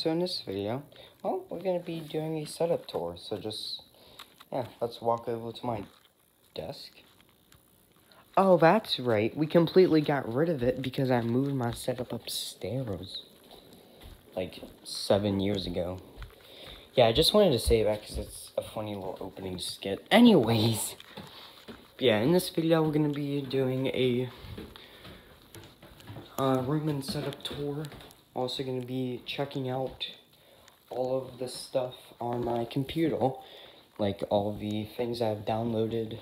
so in this video, well, we're going to be doing a setup tour, so just, yeah, let's walk over to my desk. Oh, that's right, we completely got rid of it because I moved my setup upstairs, like, 7 years ago. Yeah, I just wanted to say that because it's a funny little opening skit. Anyways, yeah, in this video, we're going to be doing a room and setup tour. Also going to be checking out all of the stuff on my computer, like all the things I've downloaded.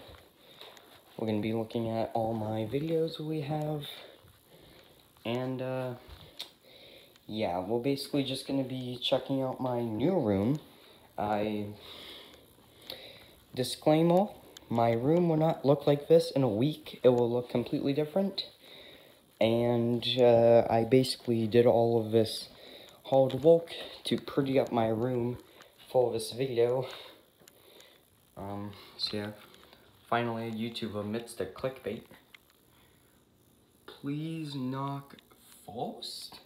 We're going to be looking at all my videos we have, and yeah, we're basically just going to be checking out my new room. Disclaimer, my room will not look like this in a week. It will look completely different, and I basically did all of this hard work to pretty up my room for this video. So yeah, finally YouTube admits to clickbait. Please knock first.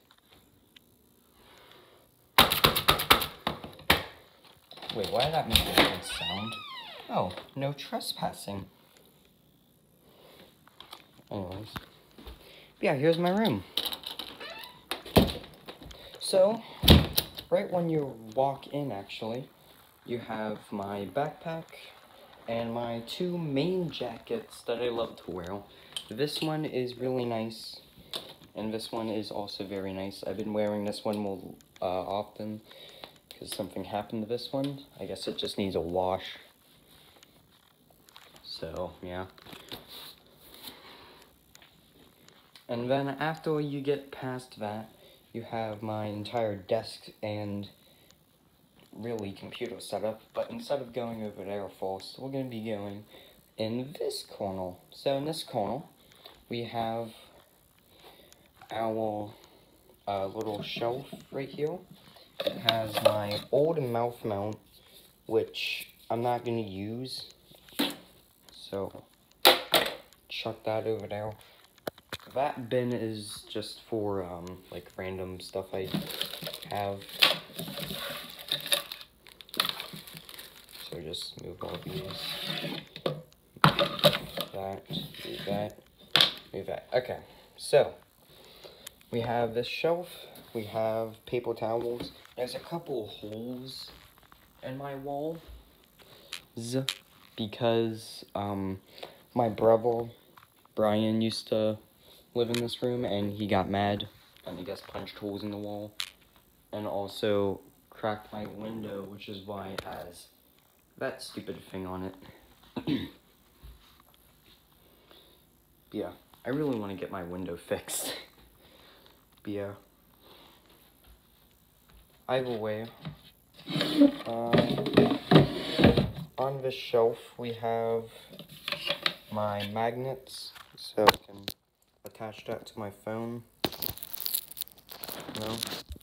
Wait, why did that make a different sound? Oh, no trespassing. Anyways, yeah, here's my room. So, right when you walk in, actually, you have my backpack and my two main jackets that I love to wear. This one is really nice, and this one is also very nice. I've been wearing this one more often because something happened to this one. I guess it just needs a wash. So, yeah. And then after you get past that, you have my entire desk and really computer setup. But instead of going over there first, we're going to be going in this corner. So in this corner, we have our little shelf right here. It has my old mouth mount, which I'm not going to use. So, chuck that over there. That bin is just for, like, random stuff I have. So just move all these. Move that. Okay, so, we have this shelf. We have paper towels. There's a couple holes in my wall. Because, my brother, Brian, used to live in this room, and he got mad, and I guess punched holes in the wall, and also cracked my window, which is why it has that stupid thing on it. Yeah, I really want to get my window fixed. But yeah, either way, on this shelf we have my magnets, so I can attach that to my phone. No,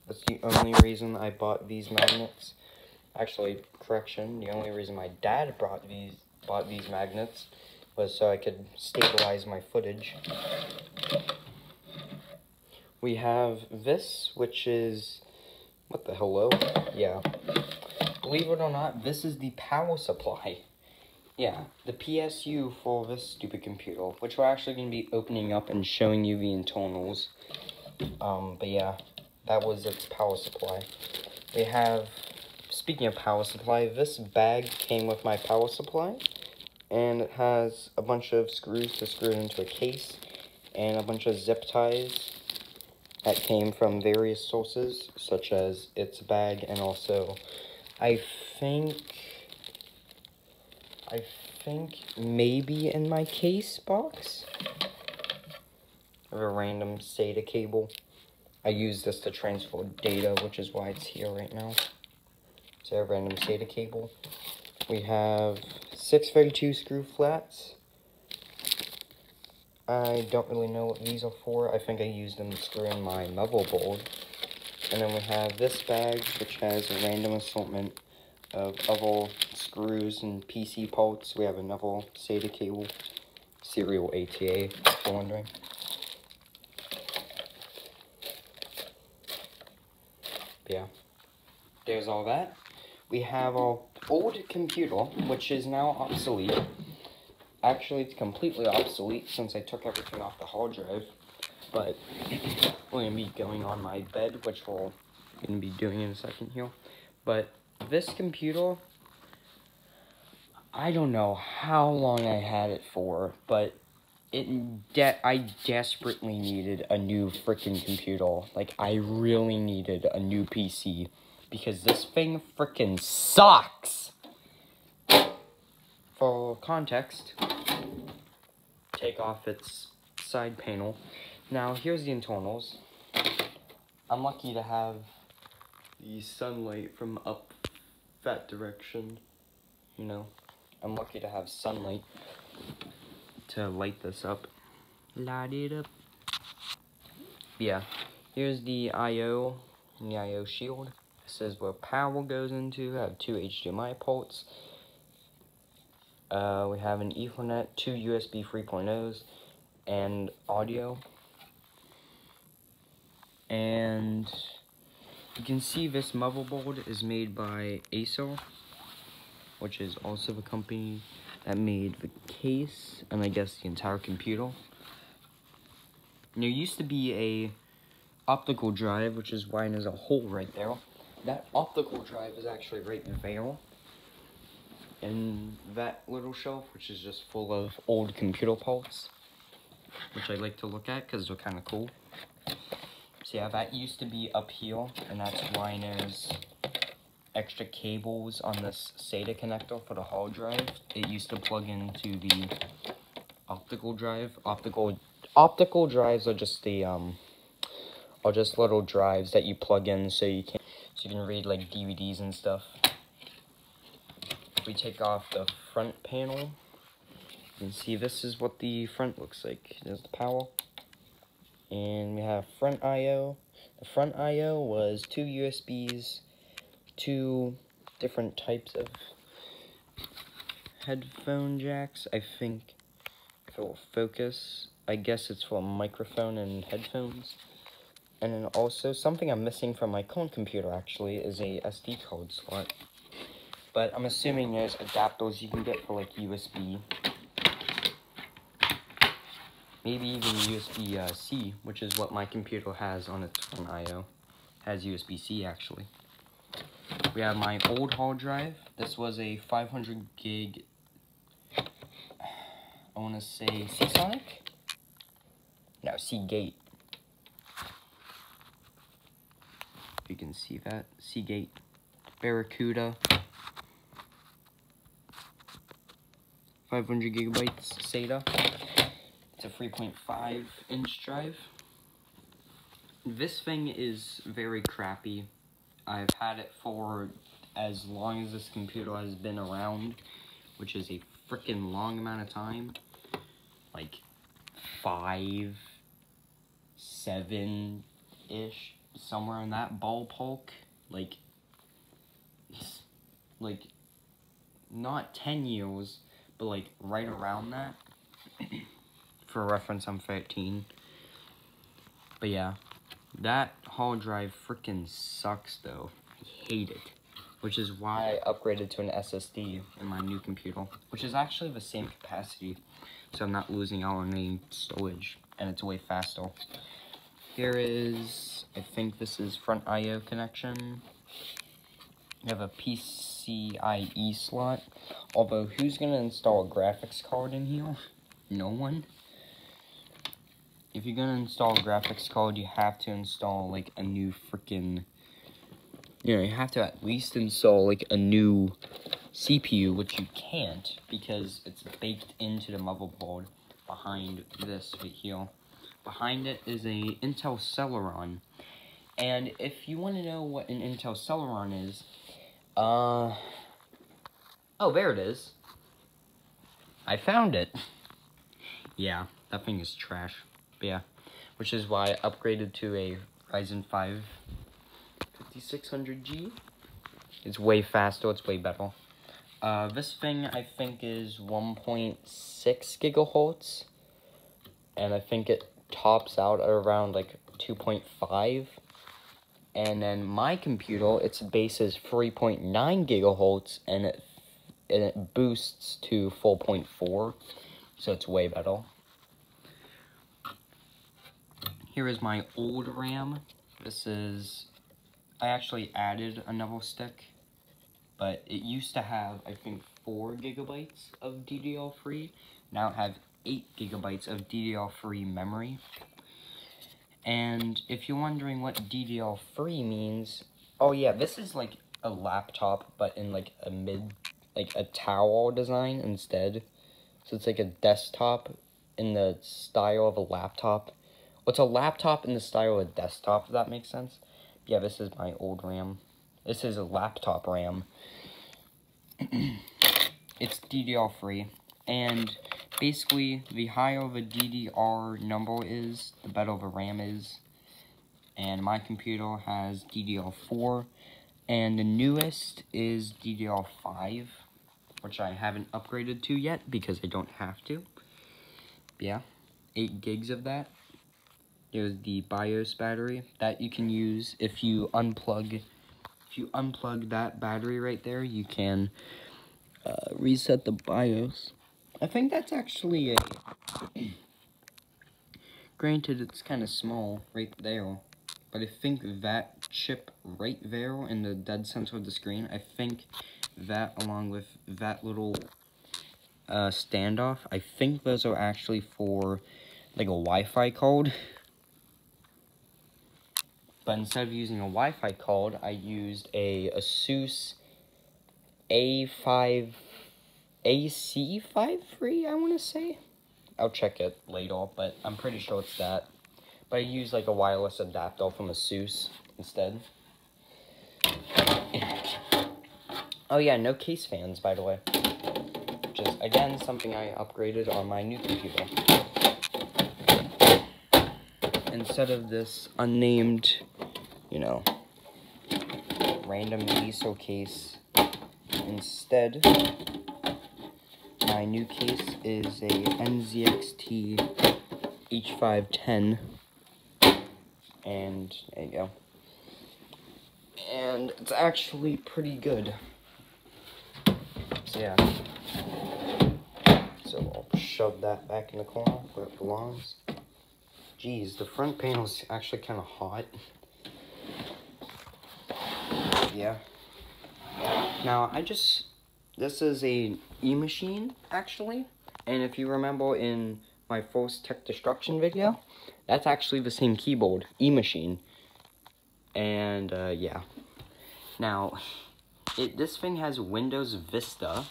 that's the only reason I bought these magnets. Actually, correction, the only reason my dad bought these magnets was so I could stabilize my footage. We have this, which is, what the hello? Yeah. Believe it or not, this is the power supply. Yeah, the PSU for this stupid computer, which we're actually going to be opening up and showing you the internals. But yeah, that was its power supply. We have, speaking of power supply, this bag came with my power supply, and it has a bunch of screws to screw it into a case, and a bunch of zip ties that came from various sources, such as its bag, and also, I think maybe in my case box, I have a random SATA cable. I use this to transfer data, which is why it's here right now. So a random SATA cable. We have 632 screw flats. I don't really know what these are for. I think I used them to screw in my motherboard. And then we have this bag, which has a random assortment of other screws and PC parts. We have another SATA cable, serial ATA, if you're wondering. Yeah. there's all that. We have our old computer, which is now obsolete. Actually, it's completely obsolete since I took everything off the hard drive. But we're going to be going on my bed, which we're going to be doing in a second here. But this computer, I don't know how long I had it for, but I desperately needed a new freaking computer. Like, I really needed a new PC. Because this thing freaking sucks! For context, take off its side panel. Now, here's the internals. I'm lucky to have the sunlight from up that direction. You know, I'm lucky to have sunlight to light this up. Light it up. Yeah, here's the I/O and the I/O shield. This is where power goes into. I have 2 HDMI ports. We have an Ethernet, 2 USB 3.0s, and audio. And you can see this motherboard is made by Acer, which is also the company that made the case and I guess the entire computer. And there used to be a optical drive, which is why there's a hole right there. That optical drive is actually right there. And that little shelf, which is just full of old computer parts, which I like to look at because they're kind of cool. So yeah, that used to be up here, and that's why there's extra cables on this SATA connector for the hard drive. It used to plug into the optical drive. Optical drives are just the just little drives that you plug in so you can read like DVDs and stuff. If we take off the front panel, you can see this is what the front looks like. There's the power. And we have front I/O. The front I/O was 2 USBs, 2 different types of headphone jacks. I think if it will focus, I guess it's for a microphone and headphones. And then also, something I'm missing from my current computer actually is a SD card slot. But I'm assuming there's adapters you can get for like USB. Maybe even USB-C, which is what my computer has on its front I/O. Has USB-C actually. We have my old hard drive. This was a 500 gig, I want to say Seasonic? No, Seagate. You can see that. Seagate. Barracuda. 500 gigabytes SATA. It's a 3.5 inch drive. This thing is very crappy. I've had it for as long as this computer has been around, which is a freaking long amount of time. Like 5, 7-ish, somewhere in that ballpark. Like not 10 years, but like right around that. For reference, I'm 13. But yeah, that hard drive freaking sucks though. I hate it. Which is why I upgraded to an SSD in my new computer, which is actually the same capacity, so I'm not losing out on any storage, and it's way faster. Here is, I think this is front I/O connection. You have a PCIe slot, although who's going to install a graphics card in here? No one. If you're going to install a graphics card, you have to install, like, a new freaking... You know, you have to at least install, like, a new CPU, which you can't, because it's baked into the motherboard behind this right here. Behind it is a Intel Celeron. And if you want to know what an Intel Celeron is, oh, there it is. I found it. Yeah, that thing is trash. But yeah, which is why I upgraded to a Ryzen 5 5600G. It's way faster, it's way better. This thing, I think, is 1.6 gigahertz. And I think it tops out at around, like, 2.5. And then my computer, its base is 3.9 gigahertz, and it boosts to 4.4, so it's way better. Here is my old RAM. This is, I actually added another stick, but it used to have, I think, 4 gigabytes of DDR3. Now it has 8 gigabytes of DDR3 memory. And if you're wondering what DDR3 means, oh yeah, this is like a laptop, but in like a tower design instead. So it's like a desktop in the style of a laptop. Well, it's a laptop in the style of a desktop, if that makes sense. Yeah, this is my old RAM. This is a laptop RAM. It's DDR3. And basically, the higher the DDR number is, the better the RAM is. And my computer has DDR4. And the newest is DDR5, which I haven't upgraded to yet because I don't have to. Yeah, 8 gigs of that. There's the BIOS battery that you can use if you unplug. If you unplug that battery right there, you can reset the BIOS. I think that's actually a. Granted, it's kind of small right there, but I think that chip right there in the dead center of the screen, I think that along with that little standoff, I think those are actually for like a Wi-Fi code. But instead of using a Wi-Fi code, I used a ASUS AC53, I want to say. I'll check it later, but I'm pretty sure it's that. But I use like a wireless adapter from ASUS instead. Oh yeah, no case fans, by the way. Which is, again, something I upgraded on my new computer. Instead of this unnamed, you know, random diesel case, instead, my new case is a NZXT H510. And there you go. And it's actually pretty good. So yeah. So I'll shove that back in the corner where it belongs. Geez, the front panel's actually kind of hot. Yeah. Now, this is a E-machine, actually. And if you remember in my first tech destruction video, that's actually the same keyboard, E-machine. And, yeah. Now, this thing has Windows Vista,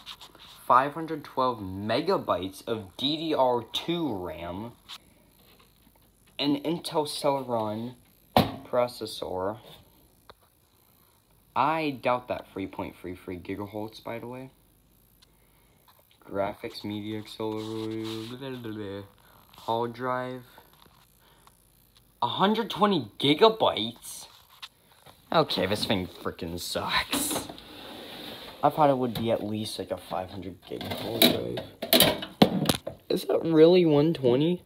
512 megabytes of DDR2 RAM, an Intel Celeron processor. I doubt that 3.33 gigahertz, by the way. Graphics, media accelerator, hard drive. 120 gigabytes? Okay, this thing freaking sucks. I thought it would be at least like a 500 gig hard drive. Is that really 120?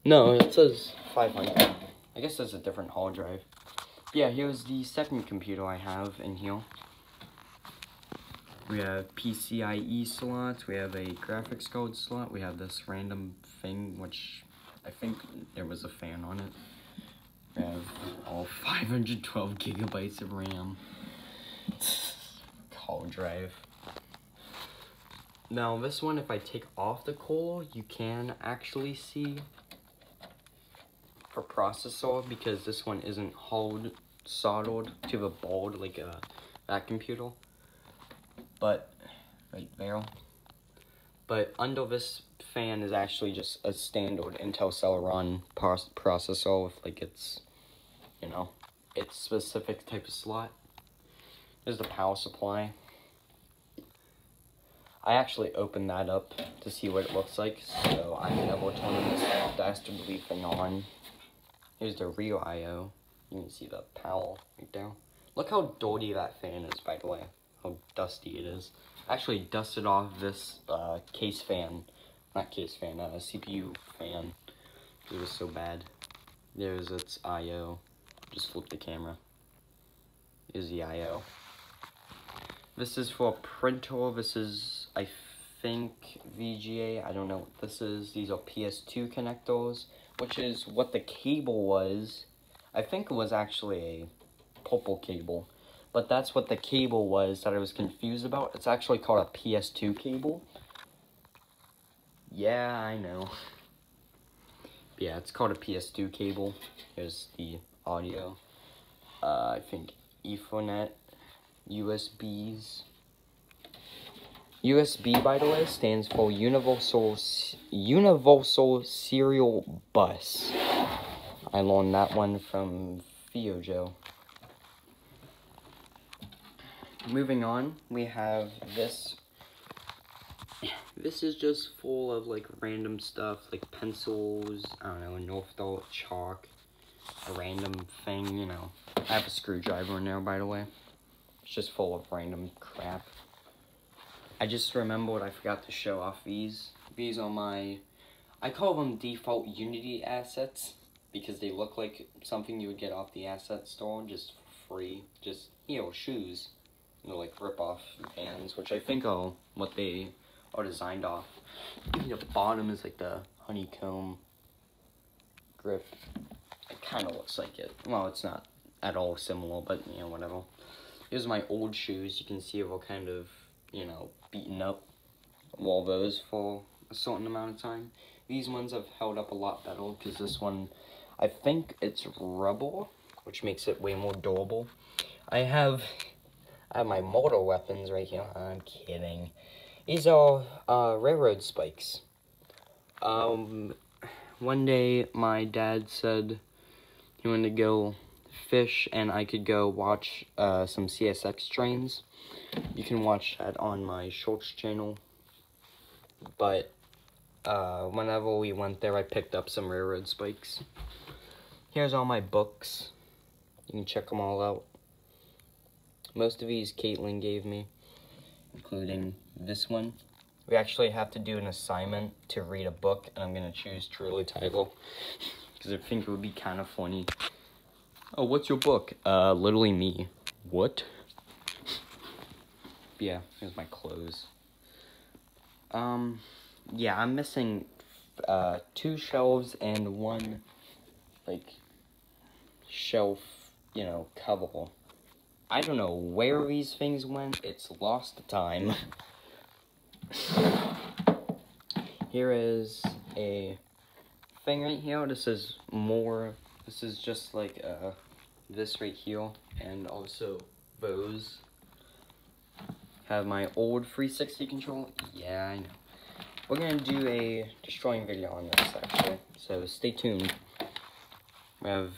No, it says 500. I guess that's a different hard drive. Yeah, here's the second computer I have in here. We have PCIe slots, we have a graphics card slot, we have this random thing, which I think there was a fan on it. We have all 512 gigabytes of RAM. Hard drive. Now this one, if I take off the core, you can actually see for processor, because this one isn't hard soldered to the board like that computer. But right there. But under this fan is actually just a standard Intel Celeron processor with like its, you know, its specific type of slot. There's the power supply. I actually opened that up to see what it looks like, so I'm never turning this dastardly thing on. Here's the real I/O. You can see the power right there. Look how dirty that fan is, by the way. How dusty it is. I actually dusted off this case fan. Not case fan, CPU fan. It was so bad. There's its I/O. Just flip the camera. is the I/O. This is for a printer. This is, I think, VGA. I don't know what this is. These are PS2 connectors, which is what the cable was. I think it was actually a purple cable, but that's what the cable was that I was confused about. It's actually called a PS2 cable. Yeah, I know. Yeah, it's called a PS2 cable. Here's the audio. I think Ethernet, USBs. USB, by the way, stands for Universal Serial Bus. I learned that one from FioJoe. Moving on, we have this. This is just full of like random stuff, like pencils, I don't know, a North Star chalk, a random thing, you know. I have a screwdriver in there, by the way. It's just full of random crap. I just remembered I forgot to show off these. These are my, I call them default Unity assets, because they look like something you would get off the asset store, just for free. Just, you know, shoes. They're like rip-off Vans, which I think are what they are designed off. The bottom is like the honeycomb grip. It kind of looks like it. Well, it's not at all similar, but, you know, whatever. Here's my old shoes. You can see they're kind of, you know, beaten up. Wore those for a certain amount of time. These ones have held up a lot better, because this one, I think it's rubber, which makes it way more durable. I have my mortar weapons right here. I'm kidding. These are railroad spikes. One day my dad said he wanted to go fish and I could go watch some CSX trains. You can watch that on my Shorts channel. But whenever we went there, I picked up some railroad spikes. Here's all my books. You can check them all out. Most of these Caitlin gave me, including this one. We actually have to do an assignment to read a book, and I'm going to choose Truly Title, because I think it would be kind of funny. Oh, what's your book? Literally me. What? Yeah, here's my clothes. Yeah, I'm missing 2 shelves and 1, like, shelf, you know, cover. I don't know where these things went. It's lost to time. Here is a thing right here. This is more. This is just like this right here, and also those. Have my old 360 controller. Yeah, I know. We're gonna do a destroying video on this actually, so stay tuned. We have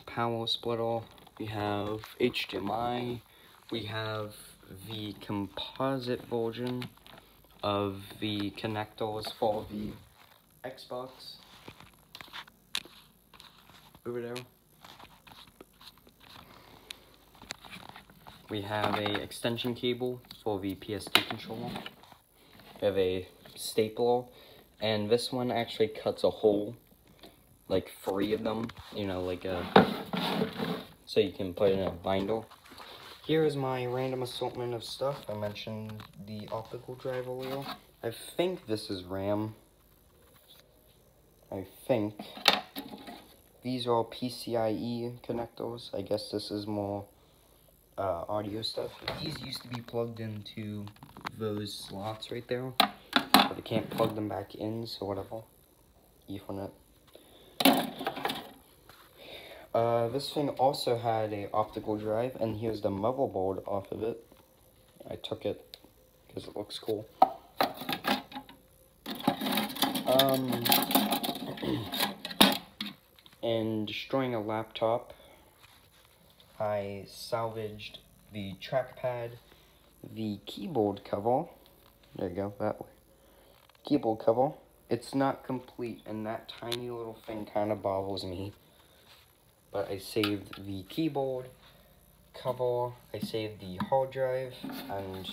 power splitter, we have HDMI, we have the composite version of the connectors for the Xbox over there. We have a extension cable for the PS2 controller. We have a stapler, and this one actually cuts a hole, like 3 of them, you know, like so you can put in a binder. Here is my random assortment of stuff. I mentioned the optical drive earlier. I think this is RAM. I think. These are PCIe connectors. I guess this is more audio stuff. These used to be plugged into those slots right there, but I can't plug them back in, so whatever. Ethernet. This thing also had a optical drive, and here's the motherboard off of it. I took it because it looks cool. In destroying a laptop, I salvaged the trackpad, the keyboard cover. There you go, that way. Keyboard cover. It's not complete, and that tiny little thing kind of bothers me. But I saved the keyboard cover, I saved the hard drive and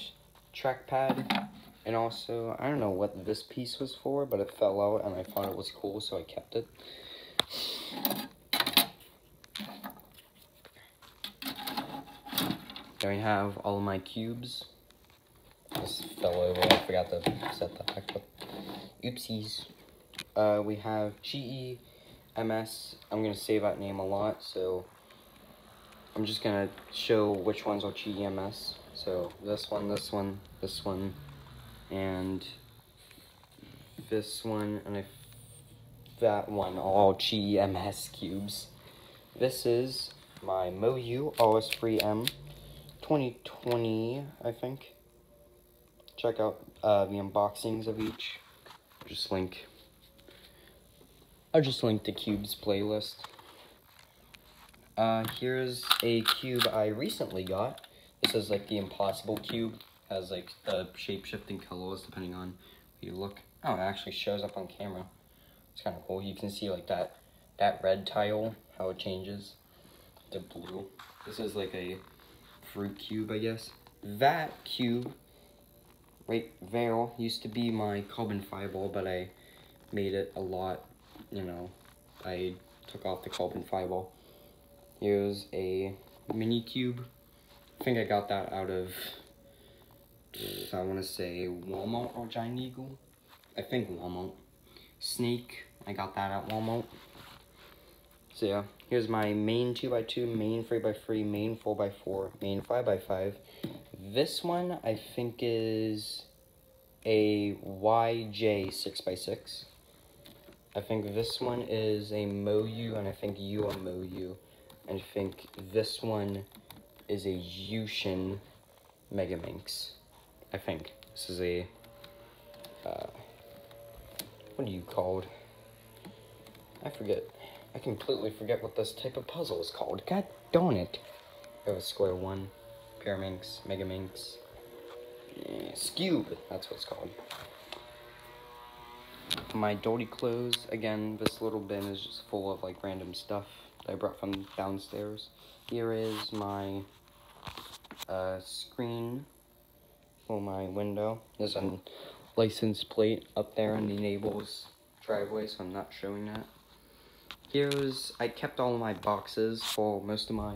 trackpad, and also, I don't know what this piece was for, but it fell out and I thought it was cool, so I kept it. Then we have all of my cubes. This fell over, I forgot to set that back up. Oopsies. We have GEMS. I'm gonna say that name a lot, so I'm just gonna show which ones are GEMS. So this one, this one, this one, and this one, and that one, all GEMS cubes. This is my MoU RS3M 2020, I think. Check out the unboxings of each. I'll just link the cubes playlist. Here's a cube I recently got. This is like the Impossible cube. Has like the shape-shifting colors depending on where you look. Oh, it actually shows up on camera. It's kind of cool. You can see like that red tile, how it changes to blue. This is like a fruit cube, I guess. That cube right there used to be my carbon fiber, but I made it a lot, you know, I took off the carbon fiber. Here's a mini cube. I think I got that out of, I want to say Walmart or Giant Eagle. I think Walmart. Snake, I got that at Walmart. So yeah, here's my main 2x2, main 3x3, main 4x4, main 5x5. This one I think is a YJ 6x6. I think this one is a MoU, and I think you are MoU. And I think this one is a Yushin Megaminx. I think this is a, what are you called? I forget. I completely forget what this type of puzzle is called. God darn it. I have a square one, Pyraminx, Megaminx, Scube, that's what it's called. My dirty clothes, again, this little bin is just full of like random stuff that I brought from downstairs. Here is my screen for my window. There's a license plate up there in the neighbor's driveway, so I'm not showing that. I kept all of my boxes for most of my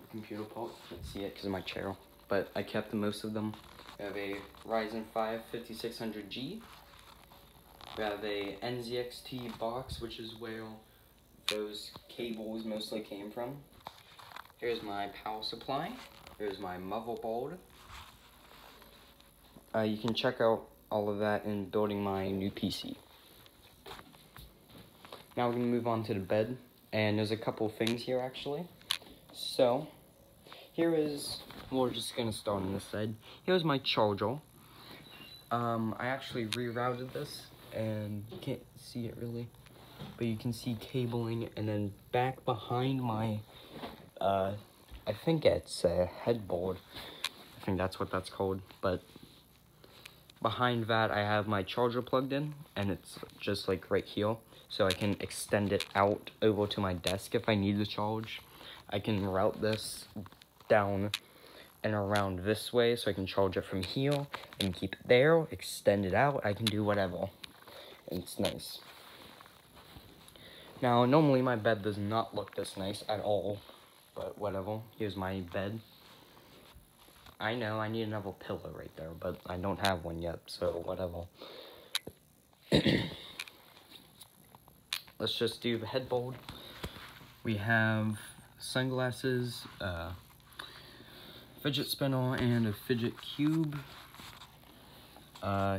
computer parts. You can't see it because of my chair, but I kept most of them. We have a Ryzen 5 5600G. We have a NZXT box, which is where those cables mostly came from. Here's my power supply. Here's my motherboard. You can check out all of that in building my new PC. Now we're going to move on to the bed, and there's a couple things here actually. So, we're just going to start on this side. Here's my charger. I actually rerouted this, and you can't see it really, but you can see cabling, and then back behind my, I think it's a headboard. I think that's what that's called, but behind that I have my charger plugged in, and it's just like right here. So I can extend it out over to my desk if I need to charge. I can route this down and around this way so I can charge it from here and keep it there, extend it out. I can do whatever. It's nice. Now, normally my bed does not look this nice at all, but whatever. Here's my bed. I know I need another pillow right there, but I don't have one yet, so whatever. Let's just do the headboard. We have sunglasses, fidget spinner, and a fidget cube.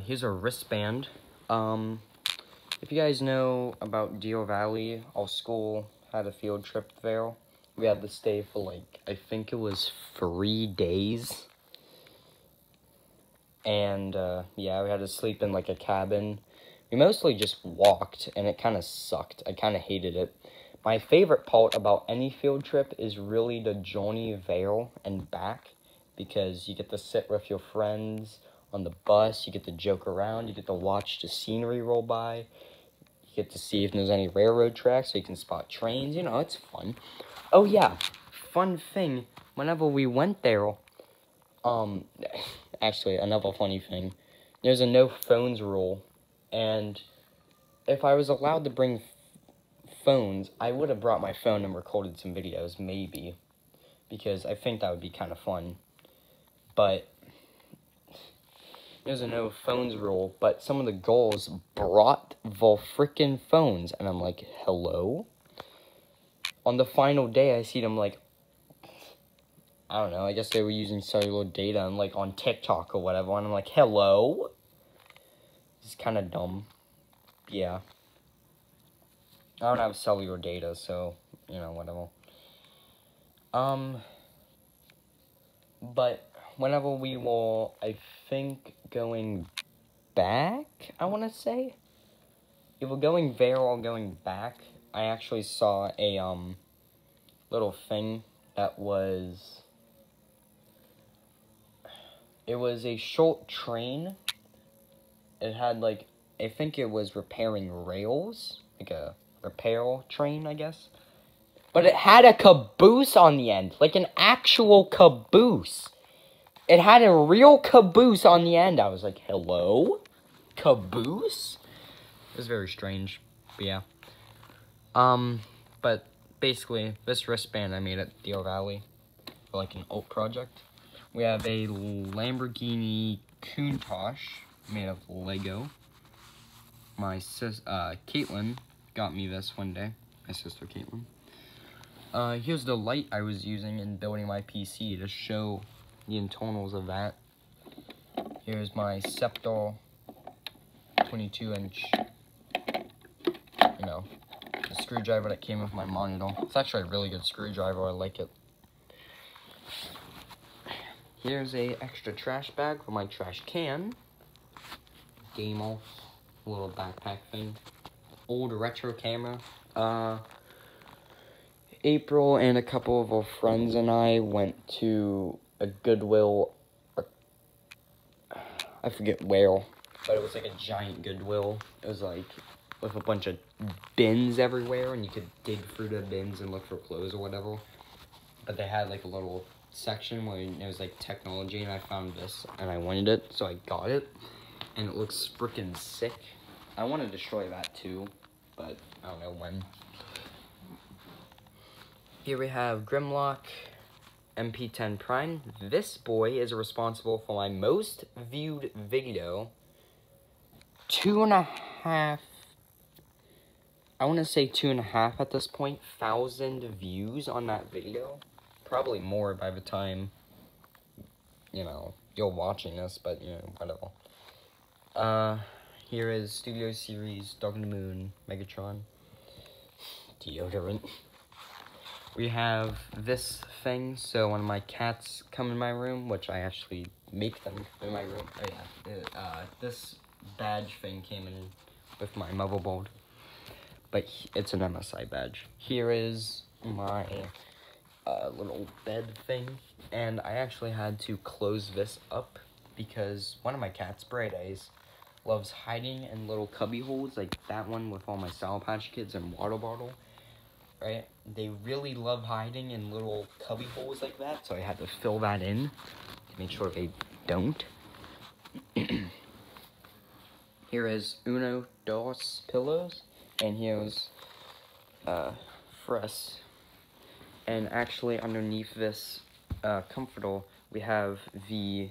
Here's a wristband. If you guys know about Deer Valley, our school had a field trip there. We had to stay for like, I think it was 3 days. And, yeah, we had to sleep in like a cabin. We mostly just walked, and it kind of sucked. I kind of hated it. My favorite part about any field trip is really the journey there and back, because you get to sit with your friends on the bus, you get to joke around, you get to watch the scenery roll by, you get to see if there's any railroad tracks so you can spot trains. You know, it's fun. Oh yeah, fun thing, whenever we went there, actually, another funny thing, there's a no phones rule. And if I was allowed to bring phones, I would have brought my phone and recorded some videos, maybe. because I think that would be kind of fun. But there's a no phones rule, but some of the girls brought the freaking phones, and I'm like, hello? On the final day, I see them like, I don't know, I guess they were using cellular data and like on TikTok or whatever, and I'm like, hello? It's kind of dumb. Yeah. I don't have cellular data, so, you know, whatever. But whenever we were, I think, going back, I want to say, if we're going there or going back, I actually saw a, little thing that was, it was a short train. It had, like, I think it was repairing rails, like a repair train, I guess. But it had a caboose on the end, like an actual caboose. It had a real caboose on the end. I was like, hello? Caboose? It was very strange, but yeah. But basically, this wristband I made at Deal Valley for like an alt project. We have a Lamborghini Countach made of Lego. My Caitlin got me this one day. My sister Caitlin. Here's the light I was using in building my PC to show the internals of that. Here's my Scepter 22-inch, you know, the screwdriver that came with my monitor. It's actually a really good screwdriver, I like it. Here's a extra trash bag for my trash can. Gamer, little backpack thing. Old retro camera. April and a couple of our friends and I went to a Goodwill, I forget where, but it was like a giant Goodwill. It was like with a bunch of bins everywhere, and you could dig through the bins and look for clothes or whatever. But they had like a little section where it was like technology, and I found this, and I wanted it, so I got it, and it looks freaking sick. I want to destroy that too, but I don't know when. Here we have Grimlock MP10 Prime. This boy is responsible for my most viewed video. 2.5, I want to say 2.5 at this point, 1,000 views on that video. Probably more by the time, you know, you're watching this, but, you know, whatever. Here is Studio Series, Dog in the Moon, Megatron, deodorant. We have this thing, so when my cats come in my room, which I actually make them in my room. Oh yeah, this badge thing came in with my motherboard, but it's an MSI badge. Here is my little bed thing, and I actually had to close this up because one of my cats, Brady's, loves hiding in little cubby holes, like that one with all my Sour Patch Kids and water bottle. Right? They really love hiding in little cubby holes like that, so I had to fill that in to make sure they don't. Here is Uno Dos pillows, and here's Fress. And actually underneath this comforter, we have the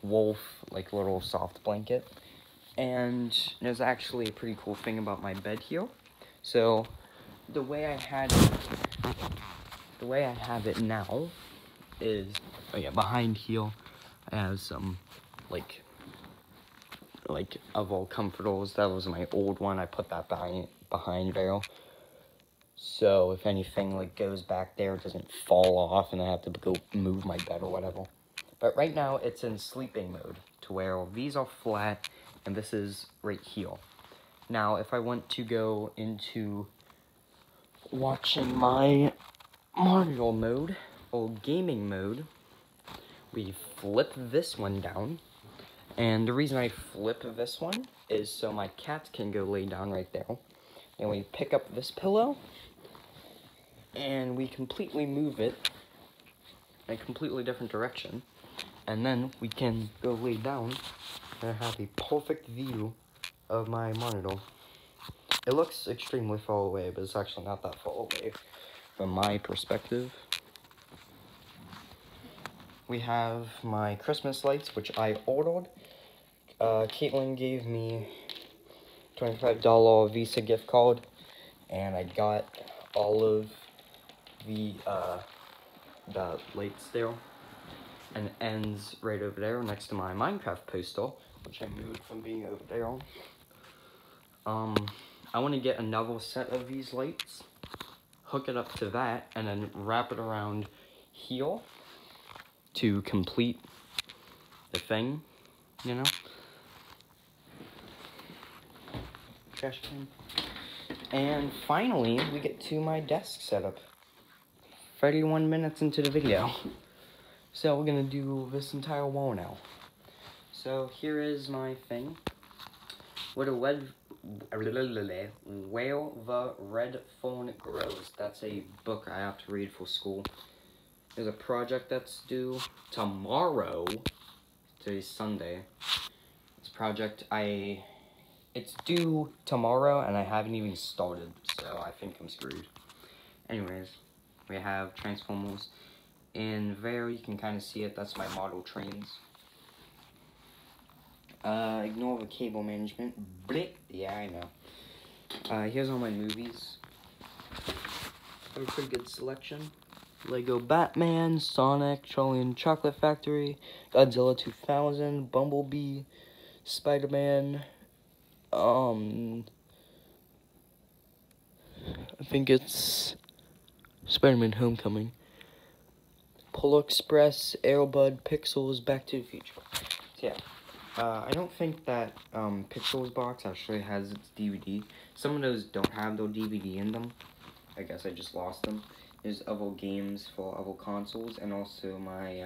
Wolf, like little soft blanket. And there's actually a pretty cool thing about my bed here. So the way I have it now is, oh yeah, behind here I have some like of all comforters. That was my old one. I put that behind there. So if anything like goes back there, it doesn't fall off and I have to go move my bed or whatever. But right now it's in sleeping mode to where these are flat and this is right here. Now if I want to go into watching my Mario mode or gaming mode, we flip this one down. And the reason I flip this one is so my cat can go lay down right there. And we pick up this pillow and we completely move it in a completely different direction. And then we can go lay down and have a perfect view of my monitor. It looks extremely far away, but it's actually not that far away from my perspective. we have my Christmas lights, which I ordered. Caitlin gave me $25 Visa gift card, and I got all of the lights there, and it ends right over there next to my Minecraft poster, which I moved from being over there. I want to get another set of these lights, hook it up to that, and then wrap it around here to complete the thing, you know? Trash can. And finally, we get to my desk setup. 31 minutes into the video. So we're gonna do this entire wall now. So here is my thing. Where the red phone grows. That's a book I have to read for school. There's a project that's due tomorrow. Today's Sunday. This project, it's due tomorrow and I haven't even started, so I think I'm screwed. Anyways, we have Transformers. In there, you can kind of see it. That's my model trains. Ignore the cable management. Blip. Yeah, I know. Here's all my movies. Have a pretty good selection. Lego Batman, Sonic, Charlie and the Chocolate Factory, Godzilla 2000, Bumblebee, Spider-Man, I think it's Spider-Man Homecoming, Polar Express, Airbud, Pixels, Back to the Future. So yeah, I don't think that Pixels box actually has its DVD. Some of those don't have their DVD in them. I guess I just lost them. There's other games for other consoles, and also my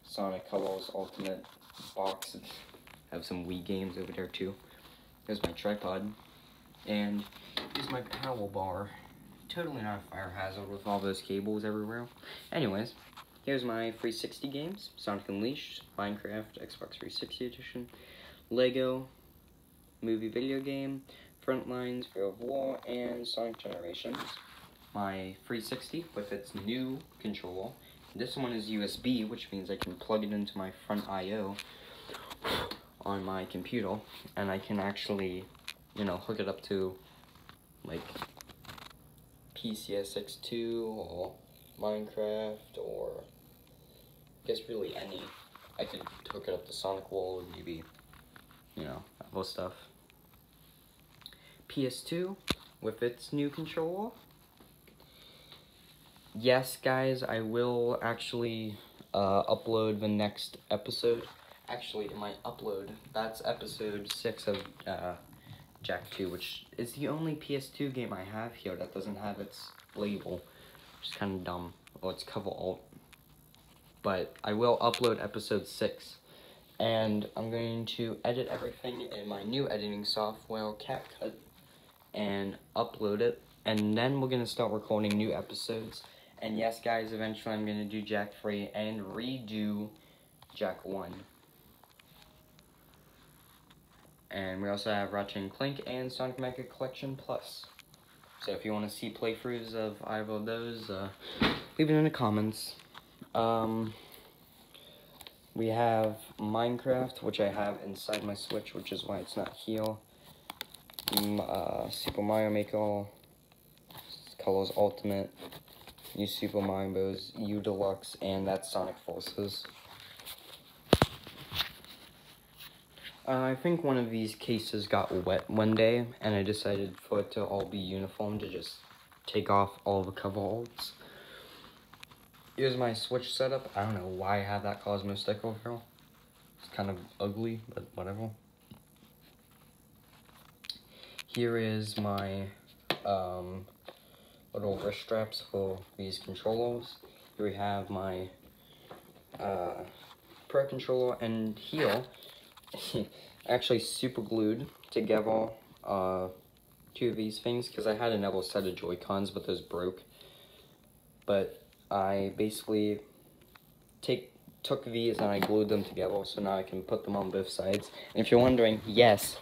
Sonic Colors Ultimate box. Have some Wii games over there too. There's my tripod, and here's my power bar. Totally not a fire hazard with all those cables everywhere. Anyways, here's my 360 games: Sonic Unleashed, Minecraft, Xbox 360 edition, Lego, movie video game, Frontlines, Fear of War, and Sonic Generations. My 360 with its new controller. This one is USB, which means I can plug it into my front I/O on my computer, and I can actually, you know, hook it up to like PCSX2 or Minecraft, or I guess really any. I could hook it up to Sonic World, maybe, you know, other stuff. PS2 with its new controller. Yes, guys, I will actually upload the next episode. Actually, it might upload. That's episode 6 of Jak 2, which is the only PS2 game I have here that doesn't have its label, which is kind of dumb. Well, it's cover alt. But I will upload episode 6. And I'm going to edit everything in my new editing software, CapCut, and upload it. And then we're going to start recording new episodes. And yes, guys, eventually I'm going to do Jak 3 and redo Jak 1. And we also have Ratchet and Clank and Sonic Mega Collection Plus. So if you want to see playthroughs of either of those, leave it in the comments. We have Minecraft, which I have inside my Switch, which is why it's not here. Super Mario Maker, Colors Ultimate, New Super Mario Bros. U Deluxe, and that's Sonic Forces. I think one of these cases got wet one day, and I decided for it to all be uniform to just take off all the cover alts. Here's my Switch setup. I don't know why I have that Cosmo stick over here. It's kind of ugly, but whatever. Here is my little wrist straps for these controllers. Here we have my Pro Controller, and here, actually super glued together 2 of these things, because I had another set of Joy-Cons, but those broke. But I basically took these and I glued them together, so now I can put them on both sides. And if you're wondering, yes,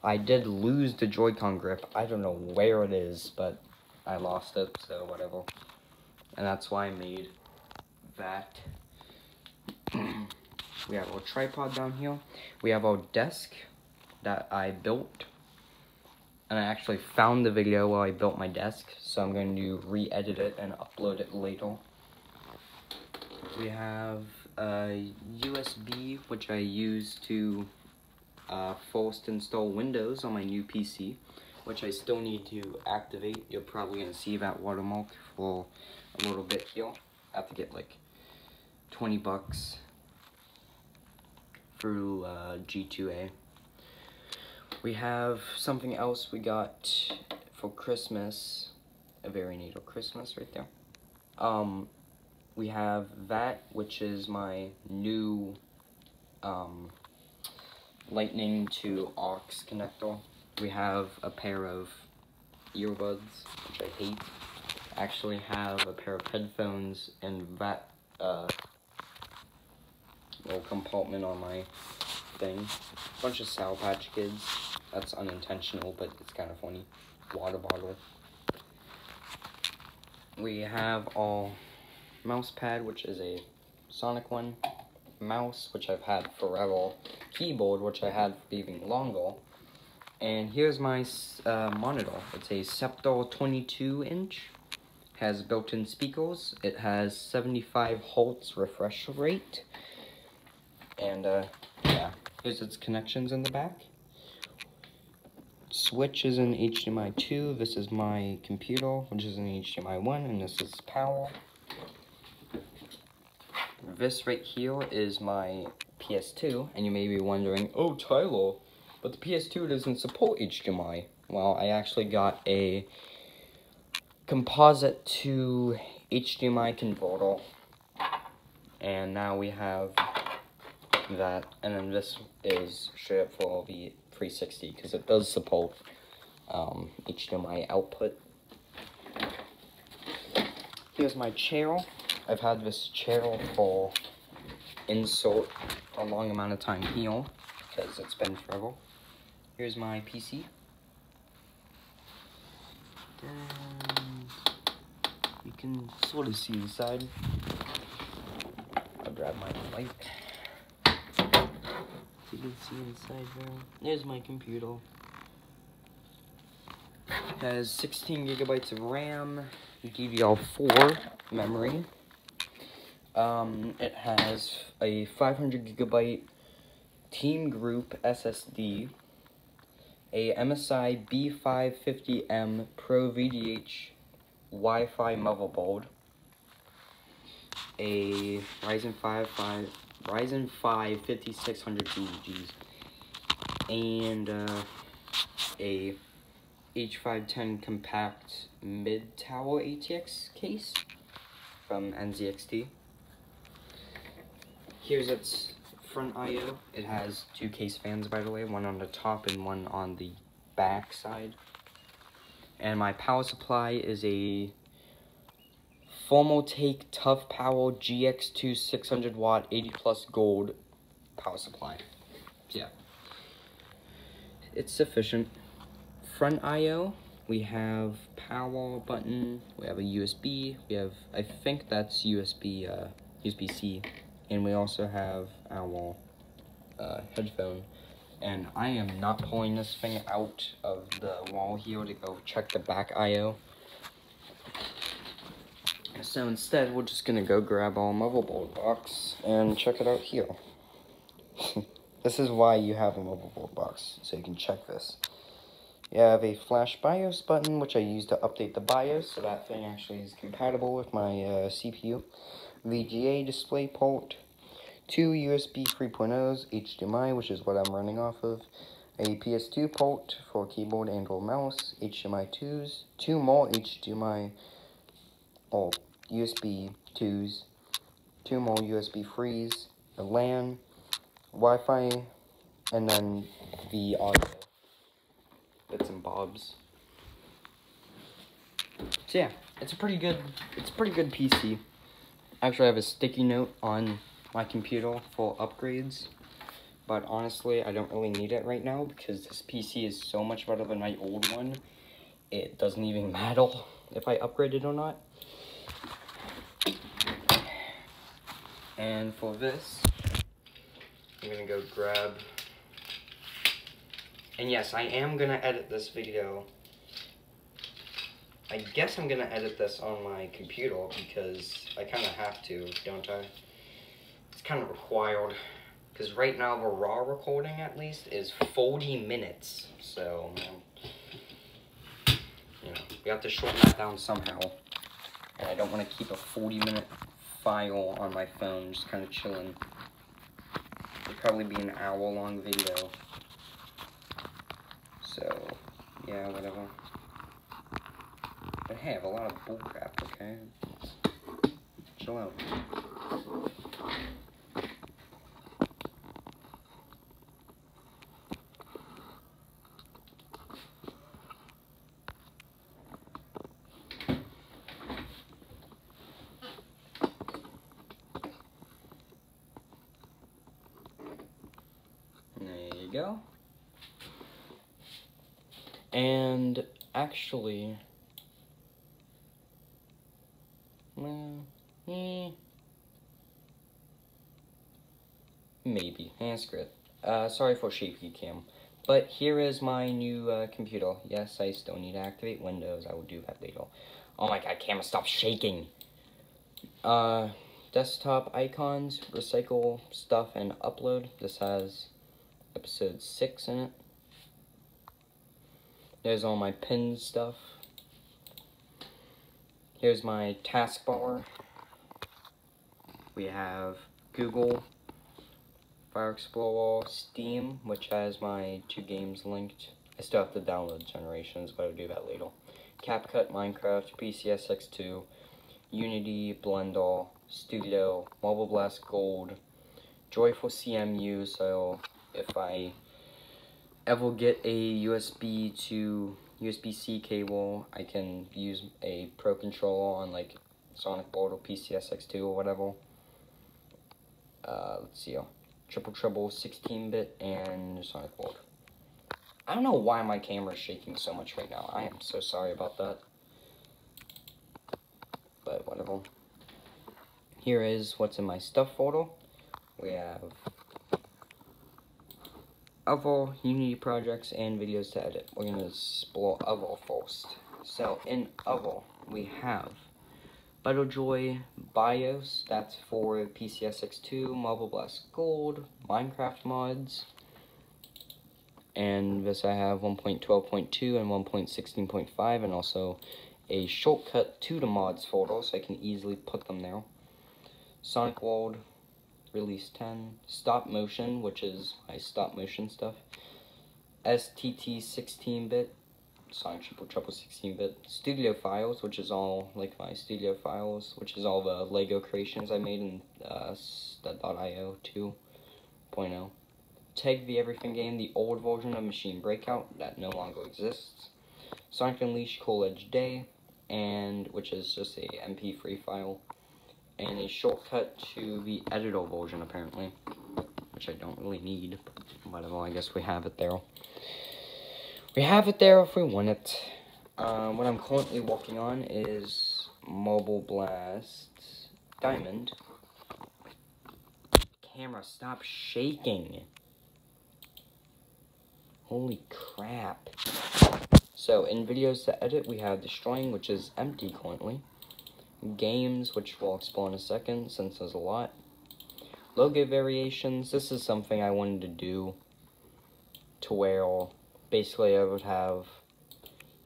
I did lose the Joy-Con grip. I don't know where it is, but I lost it, so whatever. And that's why I made that. We have our tripod down here. We have our desk that I built. And I actually found the video while I built my desk, so I'm going to re-edit it and upload it later. We have a USB, which I use to first install Windows on my new PC, which I still need to activate. You're probably going to see that watermark for a little bit here. I have to get like 20 bucks through G2A. We have something else we got for Christmas, a very neat Christmas right there. We have that, which is my new lightning to aux connector. We have a pair of earbuds, which I hate. I actually have a pair of headphones and that little compartment on my thing. Bunch of Sour Patch Kids. That's unintentional, but it's kind of funny. Water bottle. We have our mouse pad, which is a Sonic one. Mouse, which I've had forever. Keyboard, which I had for even longer. And here's my monitor. It's a Scepter 22-inch. Has built-in speakers. It has 75 Hz refresh rate. And yeah, here's its connections in the back. Switch is in HDMI 2. This is my computer, which is in HDMI 1, and this is power. This right here is my PS2, and you may be wondering, oh Tyler, but the PS2 doesn't support HDMI. Well, I actually got a composite to HDMI converter, and now we have that, and then this is straight up for the 360 because it does support HDMI output. Here's my chair. I've had this chair for insert a long amount of time here because it's been forever. Here's my PC. And you can sort of see inside. I'll grab my light. You can see inside there. There's my computer. It has 16 gigabytes of RAM, DDR4 memory. It has a 500 gigabyte Team Group SSD, a MSI B550M Pro VDH Wi-Fi motherboard, a Ryzen 5 5600 and a H510 compact mid-tower ATX case from NZXT. Here's its front I/O. It has two case fans, by the way, one on the top and one on the back side. And my power supply is a Thermaltake Tough Power GX2 600 watt 80 plus gold power supply. Yeah, it's sufficient. Front I/O, we have power button, we have a USB, we have, I think that's USB-C, and we also have our headphone. And I am not pulling this thing out of the wall here to go check the back I/O. So instead, we're just gonna go grab our motherboard box and check it out here. This is why you have a motherboard box, so you can check this. You have a flash BIOS button, which I use to update the BIOS, so that thing actually is compatible with my CPU. VGA display port, two USB 3.0s, HDMI, which is what I'm running off of, a PS2 port for keyboard and or mouse, HDMI 2s, two more HDMI or USB 2s, two more USB 3s, a LAN, Wi-Fi, and then the audio. Bits and bobs. So yeah, it's a pretty good PC. Actually, I have a sticky note on my computer for upgrades, but honestly, I don't really need it right now because this PC is so much better than my old one. It doesn't even matter if I upgrade it or not. And for this, I'm gonna go grab, and yes, I am gonna edit this video. I guess I'm gonna edit this on my computer because I kind of have to, don't I? It's kind of required, because right now the raw recording at least is 40 minutes, so, you know, we have to shorten that down somehow. And I don't want to keep a 40-minute file on my phone just kind of chilling. It'll probably be an hour-long video. So, yeah, whatever. But hey, I have a lot of bullcrap, okay? Chill out. There you go. And actually, maybe. Screw it. Sorry for shaky cam. But here is my new computer. Yes, I still need to activate Windows. I will do that later. Oh my god, camera, stop shaking. Desktop icons, recycle stuff, and upload. This has episode 6 in it. There's all my pin stuff. Here's my taskbar. We have Google, Fire Explorer, Steam, which has my 2 games linked. I still have to download Generations, but I'll do that later. CapCut, Minecraft, PCSX2, Unity, Blender, Studio, Marble Blast Gold, Joyful CMU, so if I ever get a USB to USB-C cable, I can use a Pro Controller on like Sonic Board or PCSX2 or whatever. Let's see here. Triple Trouble 16-bit and Sonic Board. I don't know why my camera is shaking so much right now. I am so sorry about that. But whatever. Here is what's in my stuff folder. We have other Unity projects and videos to edit. We're going to explore other first. So in other, we have Battlejoy BIOS, that's for PCSX2, Marble Blast Gold, Minecraft mods, and this I have 1.12.2 and 1.16.5, and also a shortcut to the mods folder, so I can easily put them there. Sonic World, Release 10, Stop Motion, which is my stop motion stuff, STT 16-bit, Sonic Triple Trouble 16-bit, Studio Files, which is all, like my Studio Files, which is all the Lego creations I made in .io 2.0. Tag the Everything game, the old version of Machine Breakout, that no longer exists. Sonic Unleashed Cool Edge Day, and which is just a MP3 file, and a shortcut to the editor version, apparently, which I don't really need, but whatever, I guess we have it there. We have it there if we want it. What I'm currently working on is Marble Blast Diamond. Camera, stop shaking. Holy crap. So, in videos to edit, we have Destroying, which is empty currently. Games, which we'll explore in a second, since there's a lot. Logo variations, this is something I wanted to do to where basically I would have,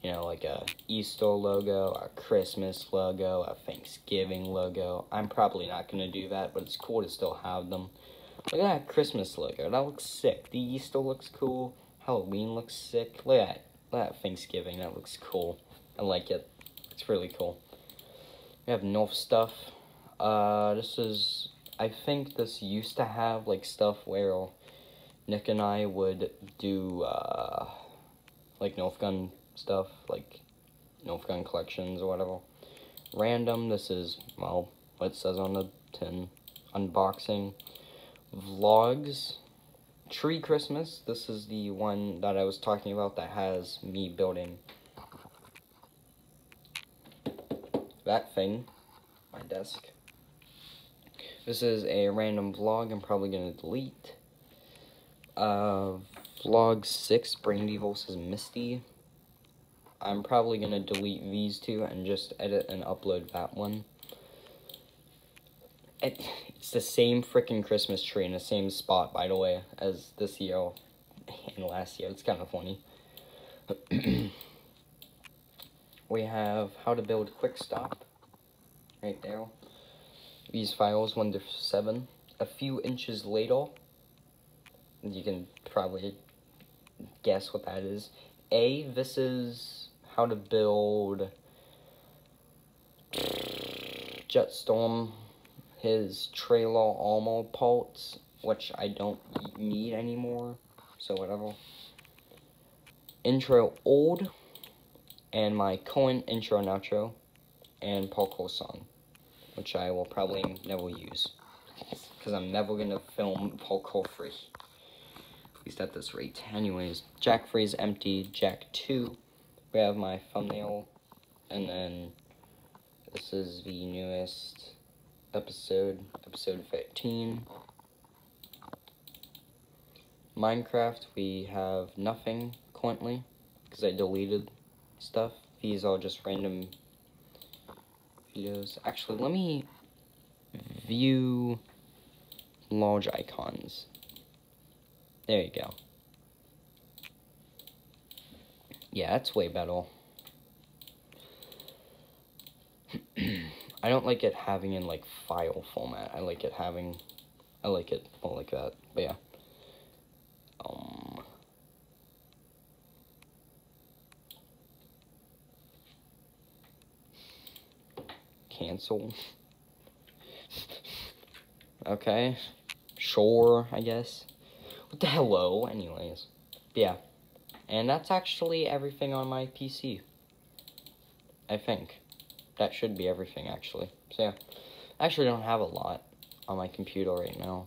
you know, like a Easter logo, a Christmas logo, a Thanksgiving logo. I'm probably not going to do that, but it's cool to still have them. Look at that Christmas logo, that looks sick. The Easter looks cool, Halloween looks sick. Look at that Thanksgiving, that looks cool. I like it, it's really cool. We have North stuff. This is, I think this used to have like stuff where Nick and I would do like Nerf gun stuff, like Nerf gun collections or whatever. Random, this is, well, what it says on the tin. Unboxing. Vlogs. Tree Christmas, this is the one that I was talking about that has me building that thing, my desk. This is a random vlog I'm probably gonna delete. Vlog 6, Brandy vs. Misty. I'm probably gonna delete these two and just edit and upload that one. It's the same freaking Christmas tree in the same spot, by the way, as this year and last year. It's kind of funny. We have how to build quick stop right there. These files 1 to 7. A few inches later. You can probably guess what that is. This is how to build Jetstorm, his trailer armor parts, which I don't need anymore, so whatever. Intro old, and my current intro and outro, and parkour song, which I will probably never use, because I'm never gonna film parkour free. At least at this rate. Anyways, Jack 3 is empty. Jack 2, we have my thumbnail, and then this is the newest episode 15. Minecraft, we have nothing currently, because I deleted stuff. These are just random videos. Actually, let me view large icons. There you go. Yeah, that's way better. I don't like it having in, like, file format. I like it more like that. But yeah. Cancel. Okay. Sure, I guess. What the hello? Anyways. Yeah. And that's actually everything on my PC. I think. That should be everything, actually. So, yeah. I actually don't have a lot on my computer right now.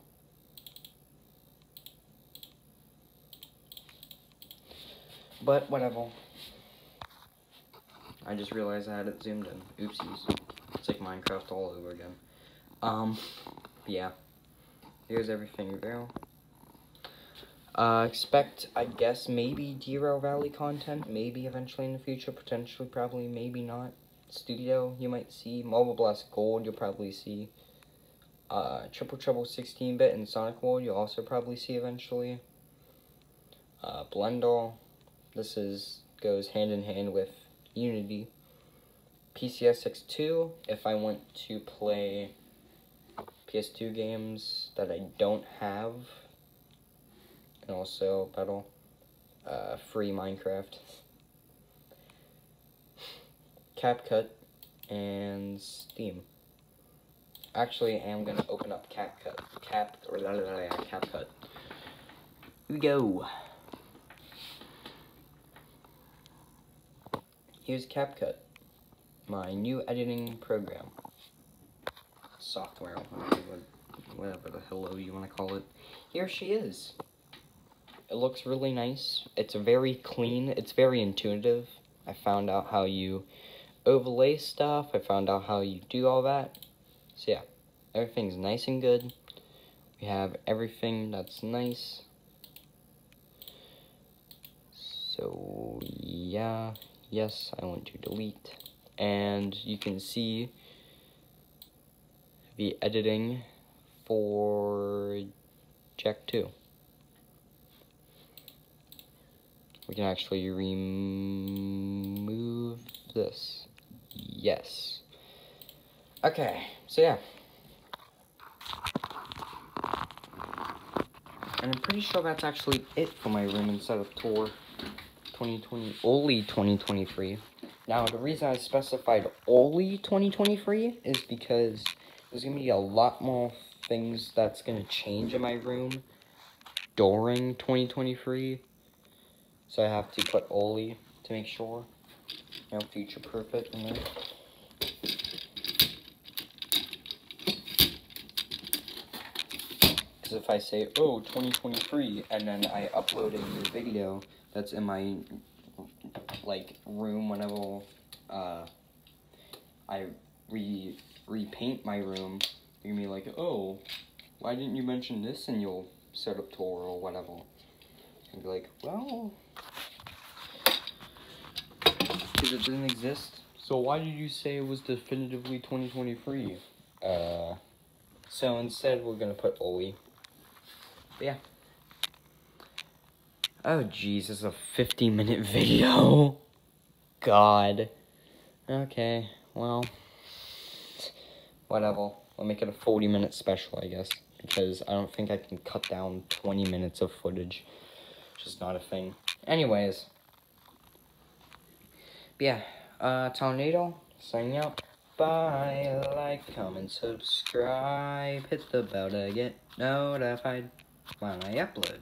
But, whatever. I just realized I had it zoomed in. Oopsies. It's like Minecraft all over again. Yeah. Here's everything there. Expect, I guess, maybe D-Rail Valley content. Maybe eventually in the future. Potentially, probably, maybe not. Studio, you might see. Marble Blast Gold, you'll probably see. Triple Trouble 16-bit and Sonic World, you'll also probably see eventually. Blender, goes hand in hand with Unity. PCSX2, if I want to play PS2 games that I don't have, and also better, free Minecraft. CapCut and Steam. Actually, I am gonna open up CapCut. CapCut. Here we go. Here's CapCut, my new editing program. Software, whatever the hello you want to call it. Here she is. It looks really nice. It's very clean. It's very intuitive. I found out how you overlay stuff. I found out how you do all that. So yeah, everything's nice and good. We have everything that's nice. So yeah, yes, I want to delete. And you can see the editing for Jack 2. We can actually remove this. Yes. Okay, so yeah. And I'm pretty sure that's actually it for my room instead of tour 2020, only 2023. Now, the reason I specified only 2023 is because there's going to be a lot more things that's going to change in my room during 2023. So I have to put only to make sure, you know, future-proof it in there. Because if I say, oh, 2023, and then I upload a new video that's in my, like, room whenever, I repaint my room, You're gonna be like, oh, why didn't you mention this in your setup tour or whatever? And be like, well, because it didn't exist. So why did you say it was definitively 2023? So instead we're gonna put Oli. But yeah. Oh jeez, this is a 50-minute video. God. Okay, well, whatever. I'll make it a 40-minute special, I guess, because I don't think I can cut down 20 minutes of footage. It's just not a thing. Anyways. Yeah, Tornado, signing out. Bye, like, comment, subscribe, hit the bell to get notified when I upload.